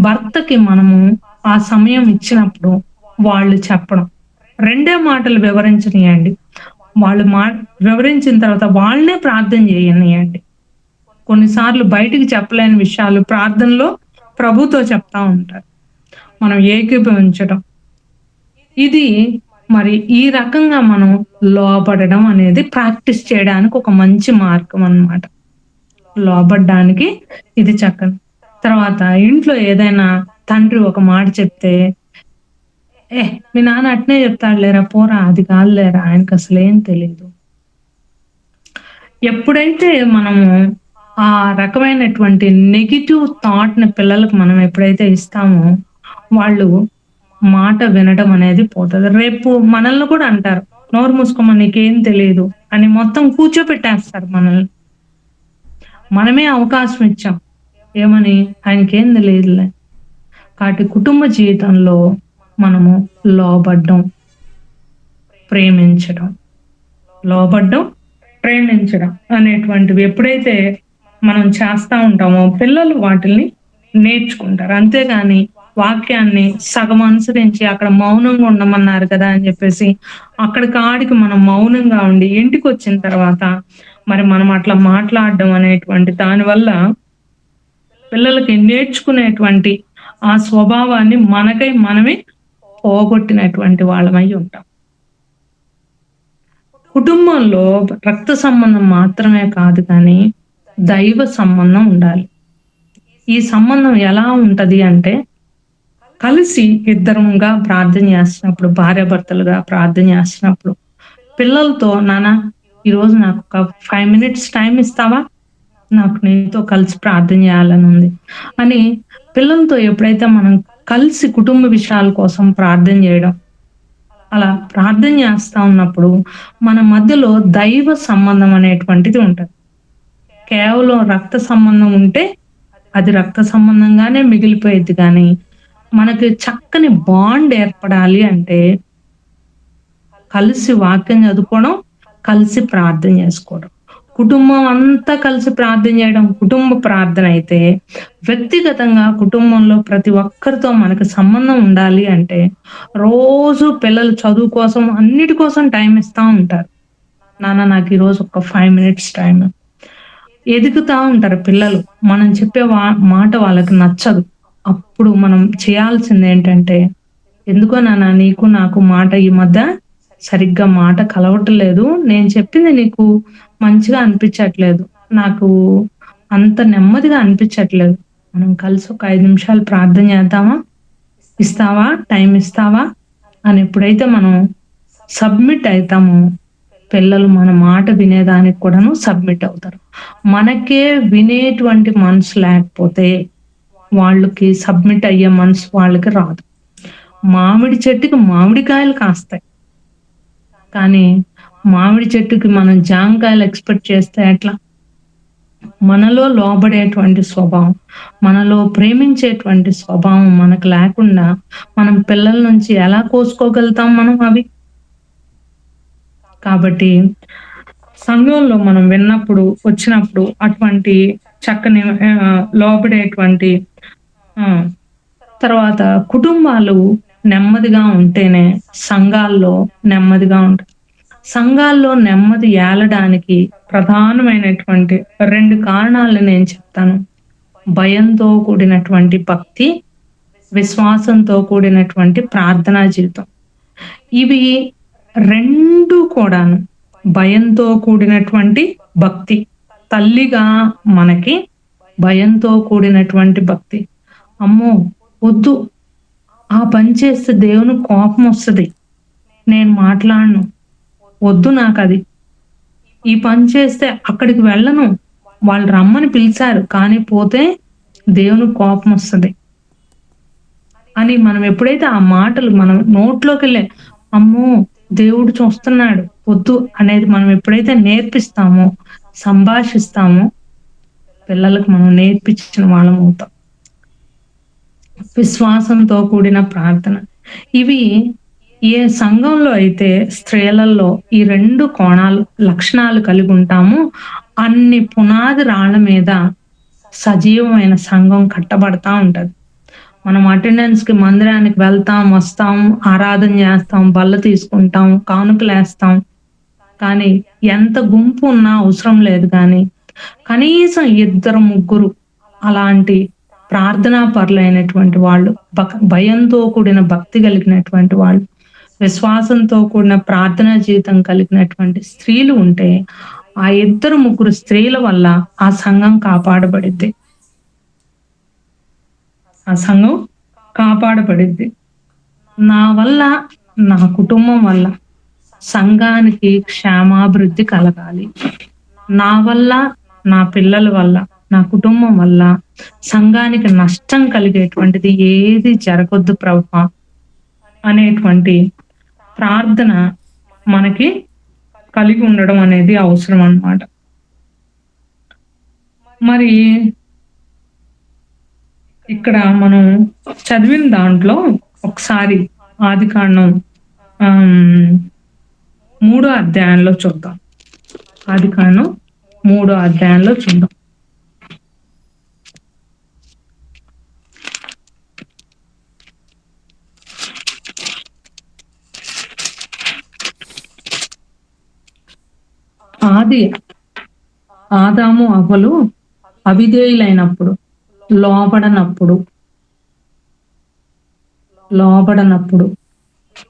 భర్తకి మనము ఆ సమయం ఇచ్చినప్పుడు వాళ్ళు చెప్పడం. రెండే మాటలు వివరించనియండి. వాళ్ళు వివరించిన తర్వాత వాళ్ళనే ప్రార్థన జేయనియండి. కొన్నిసార్లు బయటికి చెప్పలేని విషయాలు ప్రార్థనలో ప్రభుతో చెప్తా ఉంటారు. మనం ఏకీభవించడం. ఇది మరి ఈ రకంగా మనం లోబడడం అనేది ప్రాక్టీస్ చేయడానికి ఒక మంచి మార్గం అన్నమాట. లోబడ్డానికి ఇది చక్కని. తర్వాత ఇంట్లో ఏదైనా తండ్రి ఒక మాట చెప్తే, మీ నాన్న అట్నే చెప్తాడులేరా పోరా అది కాదులేరా ఆయనకసలేం తెలీదు. ఎప్పుడైతే మనము ఆ రకమైనటువంటి నెగెటివ్ థాట్‌ని పిల్లలకు మనం ఎప్పుడైతే ఇస్తామో, వాళ్ళు మాట వినడం అనేది పోతది. రేపు మనల్ని కూడా అంటారు. నోరు మూసుకోమా నీకేం తెలీదు అని మొత్తం కూర్చోపెట్టేస్తారు మనల్ని. మనమే అవకాశం ఇచ్చాం. ఏమని? ఆయనకేం తెలీదులే. కాబట్టి కుటుంబ జీవితంలో మనము లోబడ్డం, ప్రేమించడం. లోబడ్డం, ప్రేమించడం అనేటువంటివి ఎప్పుడైతే మనం చేస్తా ఉంటామో పిల్లలు వాటిల్ని నేర్చుకుంటారు. అంతేగాని వాక్యాన్ని సగం అనుసరించి అక్కడ మౌనంగా ఉండమన్నారు కదా అని చెప్పేసి అక్కడికాడికి మనం మౌనంగా ఉండి ఇంటికొచ్చిన తర్వాత మరి మనం అట్లా మాట్లాడడం అనేటువంటి దానివల్ల పిల్లలకి నేర్చుకునేటువంటి ఆ స్వభావాన్ని మనకై మనమే పోగొట్టినటువంటి వాళ్ళమై ఉంటాం. కుటుంబంలో రక్త సంబంధం మాత్రమే కాదు కానీ దైవ సంబంధం ఉండాలి. ఈ సంబంధం ఎలా ఉంటది అంటే కలిసి ఇద్దరంగా ప్రార్థన చేస్తున్నప్పుడు భార్యాభర్తలుగా ప్రార్థన చేస్తున్నప్పుడు పిల్లలతో నాన్న ఈరోజు నాకు ఒక 5 మినిట్స్ టైం ఇస్తావా? నాకు నీతో కలిసి ప్రార్థన చేయాలని ఉంది అని పిల్లలతో ఎప్పుడైతే మనం కలిసి కుటుంబ విషయాల కోసం ప్రార్థన చేయడం అలా ప్రార్థన చేస్తా ఉన్నప్పుడు మన మధ్యలో దైవ సంబంధం అనేటువంటిది ఉంటది. కేవలం రక్త సంబంధం ఉంటే అది రక్త సంబంధంగానే మిగిలిపోయేది కానీ మనకి చక్కని బాండ్ ఏర్పడాలి అంటే కలిసి వాక్యం చదువుకోవడం, కలిసి ప్రార్థన చేసుకోవడం. కుటుంబం అంతా కలిసి ప్రార్థన చేయడం కుటుంబ ప్రార్థన అయితే, వ్యక్తిగతంగా కుటుంబంలో ప్రతి ఒక్కరితో మనకు సంబంధం ఉండాలి అంటే, రోజు పిల్లలు చదువు కోసం అన్నిటి కోసం టైం ఇస్తా ఉంటారు. నాన్న నాకు ఈరోజు ఒక 5 మినిట్స్ టైమ్. ఎదుగుతా ఉంటారు పిల్లలు. మనం చెప్పే మాట వాళ్ళకి నచ్చదు. అప్పుడు మనం చేయాల్సిందేంటంటే, ఎందుకో నాన్న నీకు నాకు మాట ఈ మధ్య సరిగ్గా మాట కలవట్లేదు. నేను చెప్పింది నీకు మంచిగా అనిపించట్లేదు. నాకు అంత నెమ్మదిగా అనిపించట్లేదు. మనం కలిసి ఒక 5 నిమిషాలు ప్రార్థన చేద్దామా? ఇస్తావా? టైం ఇస్తావా? అని ఎప్పుడైతే మనం సబ్మిట్ అయితామో, పిల్లలు మన మాట వినేదానికి కూడాను సబ్మిట్ అవుతారు. మనకే వినేటువంటి మనసు లేకపోతే, వాళ్ళకి సబ్మిట్ అయ్యే మనసు వాళ్ళకి రాదు. మామిడి చెట్టుకి మామిడికాయలు కాస్తాయి. కానీ మామిడి చెట్టుకి మనం జాంకాయలు ఎక్స్‌పెక్ట్ చేస్తే ఎట్లా? మనలో లోబడేటువంటి స్వభావం, మనలో ప్రేమించేటువంటి స్వభావం మనకు లేకుండా, మనం పిల్లల నుంచి ఎలా కోసుకోగలుగుతాం మనం అవి? కాబట్టి సంఘంలో మనం విన్నప్పుడు, వచ్చినప్పుడు అటువంటి చక్కని లోబడేటువంటి తర్వాత కుటుంబాలు నెమ్మదిగా ఉంటేనే సంఘాల్లో నెమ్మదిగా ఉంటాయి. సంఘాల్లో నెమ్మది ఏలడానికి ప్రధానమైనటువంటి 2 కారణాలు నేను చెప్తాను. భయంతో కూడినటువంటి భక్తి, విశ్వాసంతో కూడినటువంటి ప్రార్థనా జీవితం. ఇవి 2 కూడాను భయంతో కూడినటువంటి భక్తి. తల్లిగా మనకి భయంతో కూడినటువంటి భక్తి. అమ్మో వద్దు, ఆ పని చేస్తే దేవుని కోపం వస్తది. నేను మాట్లాడను. వద్దు నాకది. ఈ పని చేస్తే అక్కడికి వెళ్ళను. వాళ్ళు రమ్మని పిలిచారు కానీ పోతే దేవుని కోపం వస్తది అని మనం ఎప్పుడైతే ఆ మాటలు మనం నోట్లోకెళ్ళే అమ్మో దేవుడు చూస్తున్నాడు వద్దు అనేది మనం ఎప్పుడైతే నేర్పిస్తామో, సంభాషిస్తామో, పిల్లలకు మనం నేర్పించిన వాళ్ళం అవుతాం. విశ్వాసంతో కూడిన ప్రార్థన. ఇవి ఏ సంఘంలో అయితే స్త్రీలలో ఈ 2 లక్షణాలు కలిగి ఉంటామో, అన్ని పునాది రాళ్ల మీద సజీవమైన సంఘం కట్టబడతా ఉంటది. మనం అటెండెన్స్ కి మందిరానికి వెళ్తాం, వస్తాం, ఆరాధన చేస్తాం, బల్ల తీసుకుంటాం, కానుకలేస్తాం. కానీ ఎంత గుంపు ఉన్నా అవసరం లేదు. కానీ కనీసం 2, 3 అలాంటి ప్రార్థనా పరులైనటువంటి వాళ్ళు, భయంతో కూడిన భక్తి కలిగినటువంటి వాళ్ళు, విశ్వాసంతో కూడిన ప్రార్థనా జీవితం కలిగినటువంటి స్త్రీలు ఉంటే, ఆ 2, 3 స్త్రీల వల్ల ఆ సంఘం కాపాడబడిద్ది. ఆ సంఘం కాపాడబడిద్ది. నా వల్ల, నా కుటుంబం వల్ల సంఘానికి క్షేమాభివృద్ధి కలగాలి. నా వల్ల, నా పిల్లల వల్ల, నా కుటుంబం వల్ల సంఘానికి నష్టం కలిగేటువంటిది ఏది జరగొద్దు ప్రభువా అనేటువంటి ప్రార్థన మనకి కలిగి ఉండడం అనేది అవసరం అన్నమాట. మరి ఇక్కడ మనం చదివిన దాంట్లో ఒకసారి ఆదికాండం 3వ అధ్యాయంలో చూద్దాం. ఆదికాండం 3వ అధ్యాయంలో చూద్దాం. ఆదాము అవ్వలు అవిధేయులైనప్పుడు, లోబడనప్పుడు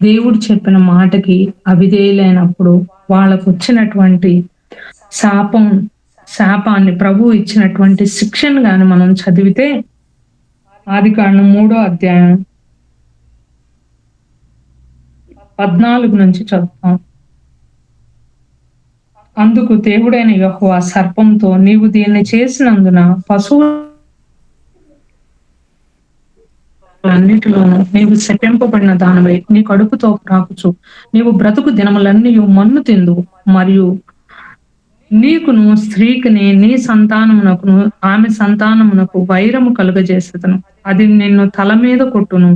దేవుడు చెప్పిన మాటకి అవిధేయులైనప్పుడు వాళ్ళకు వచ్చినటువంటి శాపాన్ని ప్రభువు ఇచ్చినటువంటి శిక్షను గాని మనం చదివితే, ఆదికాండం 3వ అధ్యాయం 14 నుంచి చదువుతాం. అందుకు దేవుడైన యెహోవా సర్పంతో, నీవు దీన్ని చేసినందున పశువులన్నిటిలోనూ నీవు శపింపబడిన దానివై నీ కడుపుతో ప్రాకుచు, నీవు బ్రతుకు దినములన్నీ మన్ను తిందు, మరియు నీకును స్త్రీకిని నీ సంతానమునకును ఆమె సంతానమునకు వైరము కలుగజేసేదను. అది నిన్ను తల మీద కొట్టును,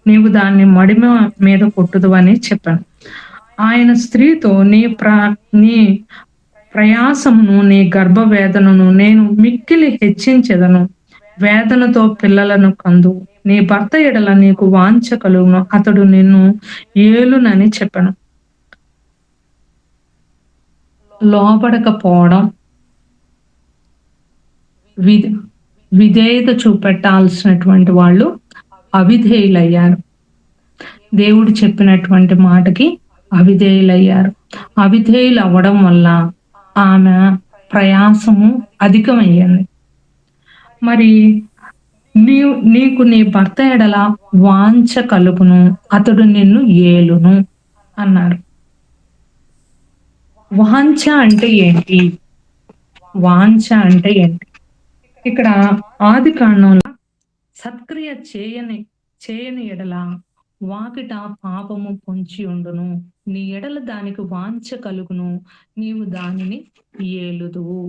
నీవు దాన్ని మడిమ మీద కొట్టుదు అని చెప్పాను. ఆయన స్త్రీతో, నీ ప్రయాసమును నీ గర్భవేదనను నేను మిక్కిలి హెచ్చించెదను. వేదనతో పిల్లలను కందు. నీ భర్త ఎడల నీకు వాంఛ కలుగును. అతడు నిన్ను ఏలునని చెప్పెను. లోబడకపోవడం, విధేయత చూపెట్టాల్సినటువంటి వాళ్ళు అవిధేయులయ్యారు. దేవుడు చెప్పినటువంటి మాటకి అవిధేయులయ్యారు. అవిధేయులు అవ్వడం వల్ల ఆమె ప్రయాసము అధికమయ్యింది. మరి నీకు నీ భర్త ఎడల వాంఛ కలుగును, అతడు నిన్ను ఏలును అన్నారు. వాంఛ అంటే ఏంటి? వాంఛ అంటే ఏంటి? ఇక్కడ ఆది కాండంలో సత్క్రియ చేయని ఎడల వాకిట పాపము పొంచి ఉండును. నీ ఎడల దానికి వాంఛ కలుగును, నీవు దానిని ఏలుదువు.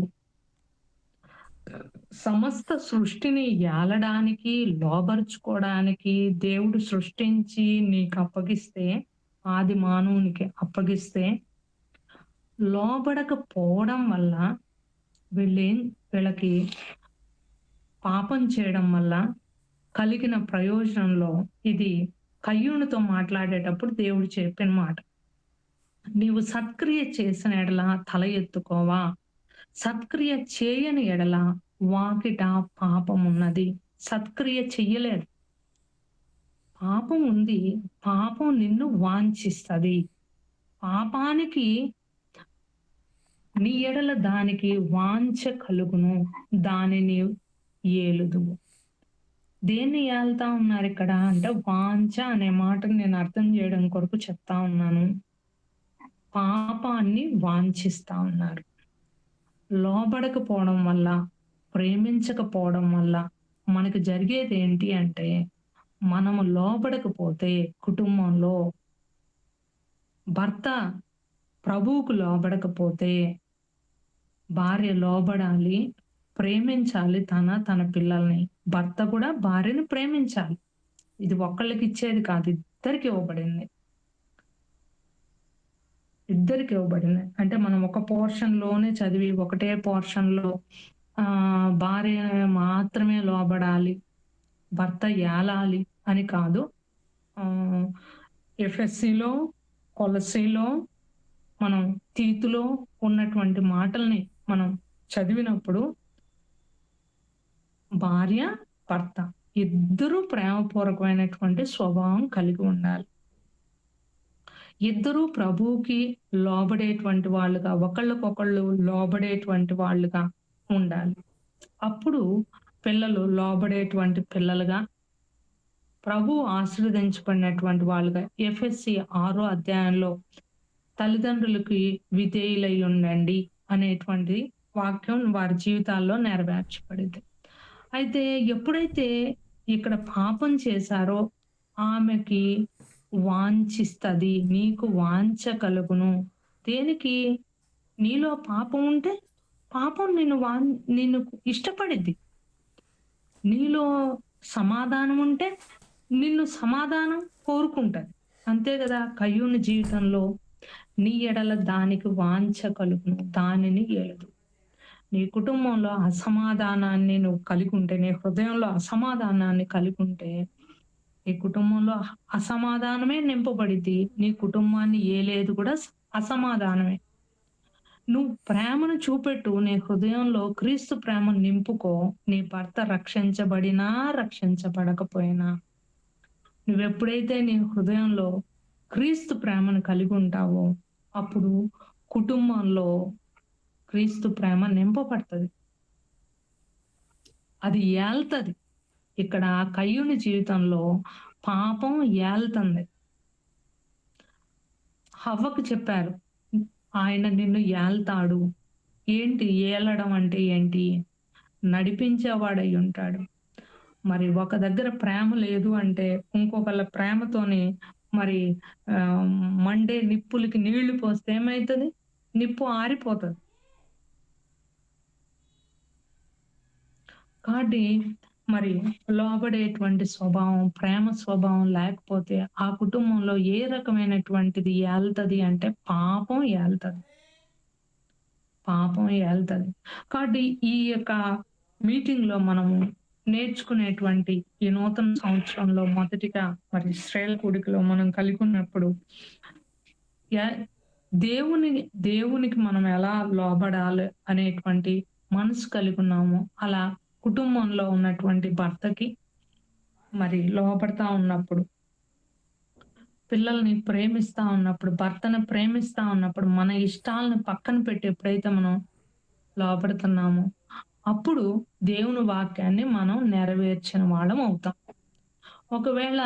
సమస్త సృష్టిని ఏలడానికి, లోబరుచుకోవడానికి దేవుడు సృష్టించి నీకు అప్పగిస్తే, ఆది మానవునికి అప్పగిస్తే, లోబడకపోవడం వల్ల వీళ్ళకి పాపం చేయడం వల్ల కలిగిన ప్రయోజనంలో ఇది కయ్యూనుతో మాట్లాడేటప్పుడు దేవుడు చెప్పిన మాట. నీవు సత్క్రియ చేసిన ఎడల తల ఎత్తుకోవా, సత్క్రియ చేయని ఎడల వాకిట పాపం ఉన్నది. సత్క్రియ చెయ్యలేదు, పాపం ఉంది. పాపం నిన్ను వాంఛిస్తుంది. పాపానికి నీ ఎడల దానికి వాంఛ కలుగును, దానిని ఏలుదువు. దేన్ని ఏళ్తా ఉన్నారు ఇక్కడ అంటే, వాంఛ అనే మాటను నేను అర్థం చేయడం కొరకు చెప్తా ఉన్నాను. పాపాన్ని వాంఛిస్తా ఉన్నారు. లోబడకపోవడం వల్ల, ప్రేమించకపోవడం వల్ల మనకు జరిగేది ఏంటి అంటే, మనము లోబడకపోతే కుటుంబంలో భర్త ప్రభువుకు లోబడకపోతే, భార్య లోబడాలి, ప్రేమించాలి తన పిల్లల్ని. భర్త కూడా భార్యను ప్రేమించాలి. ఇది ఒక్కళ్ళకి ఇచ్చేది కాదు, ఇద్దరికి ఇవ్వబడింది. అంటే మనం ఒక పోర్షన్ లోనే చదివి ఒకటే పోర్షన్ లో భార్య మాత్రమే లోబడాలి, భర్త ఏలాలి అని కాదు. ఎఫ్ఎస్సిలో, కొలసీలో, మనం తీతులో ఉన్నటువంటి మాటల్ని మనం చదివినప్పుడు భార్య భర్త ఇద్దరూ ప్రేమపూర్వకమైనటువంటి స్వభావం కలిగి ఉండాలి. ఇద్దరూ ప్రభువుకి లోబడేటువంటి వాళ్ళుగా, ఒకళ్ళకొకళ్ళు లోబడేటువంటి వాళ్ళుగా ఉండాలి. అప్పుడు పిల్లలు లోబడేటువంటి పిల్లలుగా, ప్రభు ఆశీర్వదించబడినటువంటి వాళ్ళుగా. ఎఫ్ఎస్సి 6వ అధ్యాయంలో తల్లిదండ్రులకి విధేయులై ఉండండి అనేటువంటి వాక్యం వారి జీవితాల్లో నెరవేర్చబడింది. అయితే ఎప్పుడైతే ఇక్కడ పాపం చేశారో ఆమెకి వాంఛిస్తుంది, నీకు వాంఛ కలుగును. దేనికి? నీలో పాపం ఉంటే పాపం నిన్ను ఇష్టపడిద్ది. నీలో సమాధానం ఉంటే నిన్ను సమాధానం కోరుకుంటది. అంతే కదా. కయ్యూని జీవితంలో నీ ఎడల దానికి వాంఛ కలుగును, దానిని ఏలదు. నీ కుటుంబంలో అసమాధానాన్ని నువ్వు కలిగి ఉంటే, నీ హృదయంలో అసమాధానాన్ని కలిగి ఉంటే, నీ కుటుంబంలో అసమాధానమే నింపబడిద్ది. నీ కుటుంబాన్ని ఏలేదు కూడా అసమాధానమే. నువ్వు ప్రేమను చూపెట్టు, నీ హృదయంలో క్రీస్తు ప్రేమను నింపుకో. నీ భర్త రక్షించబడినా రక్షించబడకపోయినా, నువ్వెప్పుడైతే నీ హృదయంలో క్రీస్తు ప్రేమను కలిగి ఉంటావో అప్పుడు కుటుంబంలో క్రీస్తు ప్రేమ నింపబడుతుంది, అది ఏల్తది. ఇక్కడ కయ్యూని జీవితంలో పాపం ఏల్తుంది. హవ్వకు చెప్పారు, ఆయన నిన్ను ఏల్తాడు. ఏంటి ఏలడం అంటే? ఏంటి? నడిపించేవాడై ఉంటాడు. మరి ఒక దగ్గర ప్రేమ లేదు అంటే ఇంకొకళ్ళ ప్రేమతోని మరి మండే నిప్పులకి నీళ్లు పోస్తే ఏమవుతుంది? నిప్పు ఆరిపోతుంది. కాబట్టి మరి లోబడేటువంటి స్వభావం, ప్రేమ స్వభావం లేకపోతే ఆ కుటుంబంలో ఏ రకమైనటువంటిది ఏల్తది అంటే పాపం ఏల్తది. పాపం ఏళ్తది. కాబట్టి ఈ యొక్క మీటింగ్‌లో మనము నేర్చుకునేటువంటి ఈ నూతన సంవత్సరంలో మొదటిగా మరి ఇశ్రాయేల్ కూడికలో మనం కలిగున్నప్పుడు య దేవుని దేవునికి మనం ఎలా లోబడాలి అనేటువంటి మనసు కలిగున్నామో, అలా కుటుంబంలో ఉన్నటువంటి భర్తకి మరి లోబడతా ఉన్నప్పుడు, పిల్లల్ని ప్రేమిస్తా ఉన్నప్పుడు, భర్తను ప్రేమిస్తా ఉన్నప్పుడు, మన ఇష్టాలను పక్కన పెట్టి ఎప్పుడైతే మనం లోబడుతున్నామో, అప్పుడు దేవుని వాక్యాన్ని మనం నెరవేర్చిన వాళ్ళం అవుతాం. ఒకవేళ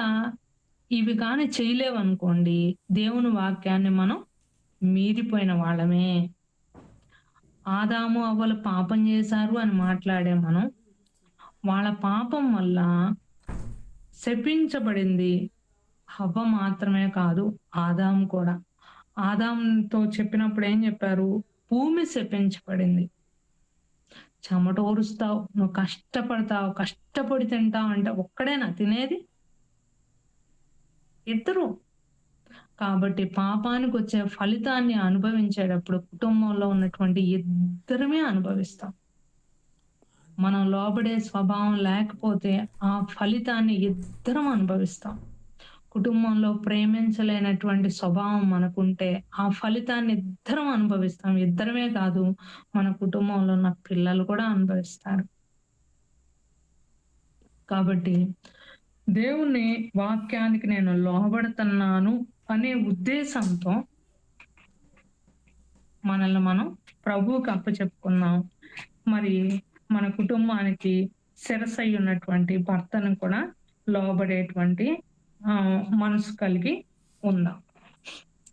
ఇవి గాని చేయలేవనుకోండి, దేవుని వాక్యాన్ని మనం మీరిపోయిన వాళ్ళమే. ఆదాము, అవ్వలు పాపం చేశారు అని మాట్లాడే మనం, వాళ్ళ పాపం వల్ల శపించబడింది హవ్వ మాత్రమే కాదు, ఆదాము కూడా. ఆదాముతో చెప్పినప్పుడు ఏం చెప్పారు? భూమి శపించబడింది. చెమటోరుస్తావు, నువ్వు కష్టపడతావు, కష్టపడి తింటావు అంటే ఒక్కడేనా తినేది? ఇద్దరు. కాబట్టి పాపానికి వచ్చే ఫలితాన్ని అనుభవించేటప్పుడు కుటుంబంలో ఉన్నటువంటి ఇద్దరమే అనుభవిస్తాం. మనం లోబడే స్వభావం లేకపోతే ఆ ఫలితాన్ని ఇద్దరం అనుభవిస్తాం. కుటుంబంలో ప్రేమించలేనటువంటి స్వభావం మనకుంటే ఆ ఫలితాన్ని ఇద్దరం అనుభవిస్తాం. ఇద్దరమే కాదు, మన కుటుంబంలో ఉన్న పిల్లలు కూడా అనుభవిస్తారు. కాబట్టి దేవుని వాక్యానికి నేను లోబడుతున్నాను అనే ఉద్దేశంతో మనల్ని మనం ప్రభువుకి అప్పచెప్పుకున్నాం. మరి మన కుటుంబానికి శిరసై ఉన్నటువంటి భర్తను కూడా లోబడేటువంటి మనసు కలిగి ఉందాం.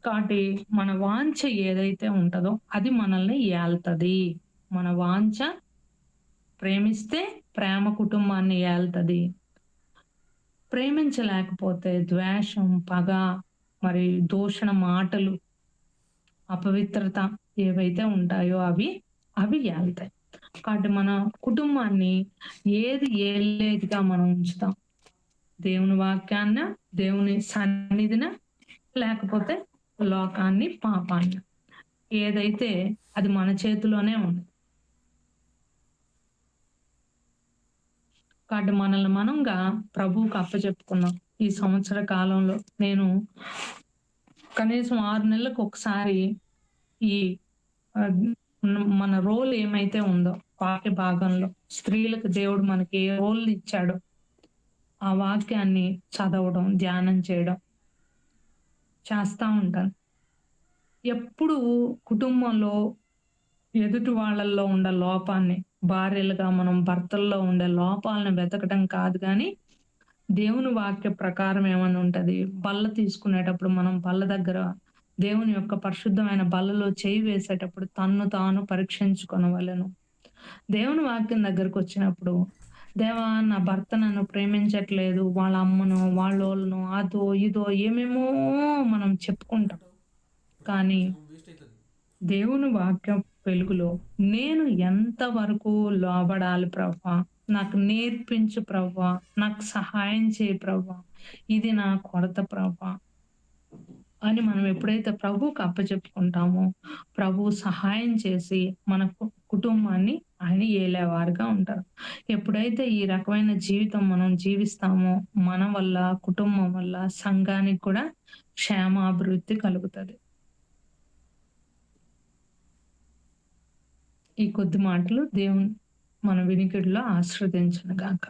కాబట్టి మన వాంఛ ఏదైతే ఉంటదో అది మనల్ని ఏల్తది. మన వాంఛ ప్రేమిస్తే ప్రేమ కుటుంబాన్ని ఏల్తది. ప్రేమించలేకపోతే ద్వేషం, పగ, మరి దూషణ మాటలు, అపవిత్రత ఏవైతే ఉంటాయో అవి ఏల్తాయి. కాబట్టి మన కుటుంబాన్ని ఏది ఏలేదిగా మనం ఉంచుతాం? దేవుని వాక్యాన్న, దేవుని సన్నిధిన, లేకపోతే లోకాన్ని, పాపాన్ని? ఏదైతే అది మన చేతిలోనే ఉంది. కాబట్టి మనల్ని మనంగా ప్రభువుకి అప్పచెప్పుకున్నాం. ఈ సంవత్సర కాలంలో నేను కనీసం 6 నెలలకు ఒకసారి ఈ మన రోల్ ఏమైతే ఉందో వాక్య భాగంలో స్త్రీలకు దేవుడు మనకి ఏ రోల్ ఇచ్చాడో ఆ వాక్యాన్ని చదవడం, ధ్యానం చేయడం చేస్తా ఉంటాను. ఎప్పుడు కుటుంబంలో ఎదుటి వాళ్ళల్లో ఉండే లోపాన్ని, భార్యలుగా మనం భర్తల్లో ఉండే లోపాలను వెతకడం కాదు కానీ, దేవుని వాక్య ప్రకారం ఏమని ఉంటది? బల్ల తీసుకునేటప్పుడు మనం బల్ల దగ్గర దేవుని యొక్క పరిశుద్ధమైన బల్లలో చేయి వేసేటప్పుడు తన్ను తాను పరీక్షించుకొనవలెను. దేవుని వాక్యం దగ్గరకు వచ్చినప్పుడు, దేవా నా భర్త నన్ను ప్రేమించట్లేదు, వాళ్ళ అమ్మను, వాళ్ళోళ్ళను, అదో ఇదో ఏమేమో మనం చెప్పుకుంటాం. కానీ దేవుని వాక్యం వెలుగులో నేను ఎంతవరకు లోబడాలి ప్రభువా, నాకు నేర్పించు ప్రభువా, నాకు సహాయం చేయి ప్రభువా, ఇది నా కొరత ప్రభువా అని మనం ఎప్పుడైతే ప్రభువుకి అప్పచెప్పుకుంటామో, ప్రభువు సహాయం చేసి మన కుటుంబాన్ని ఆయన ఏలేవారుగా ఉంటారు. ఎప్పుడైతే ఈ రకమైన జీవితం మనం జీవిస్తామో, మన వల్ల, కుటుంబం వల్ల సంఘానికి కూడా క్షేమాభివృద్ధి కలుగుతది. ఈ కొద్ది మాటలు దేవుని మన వినికిడిలో ఆశీర్వదించును గాక.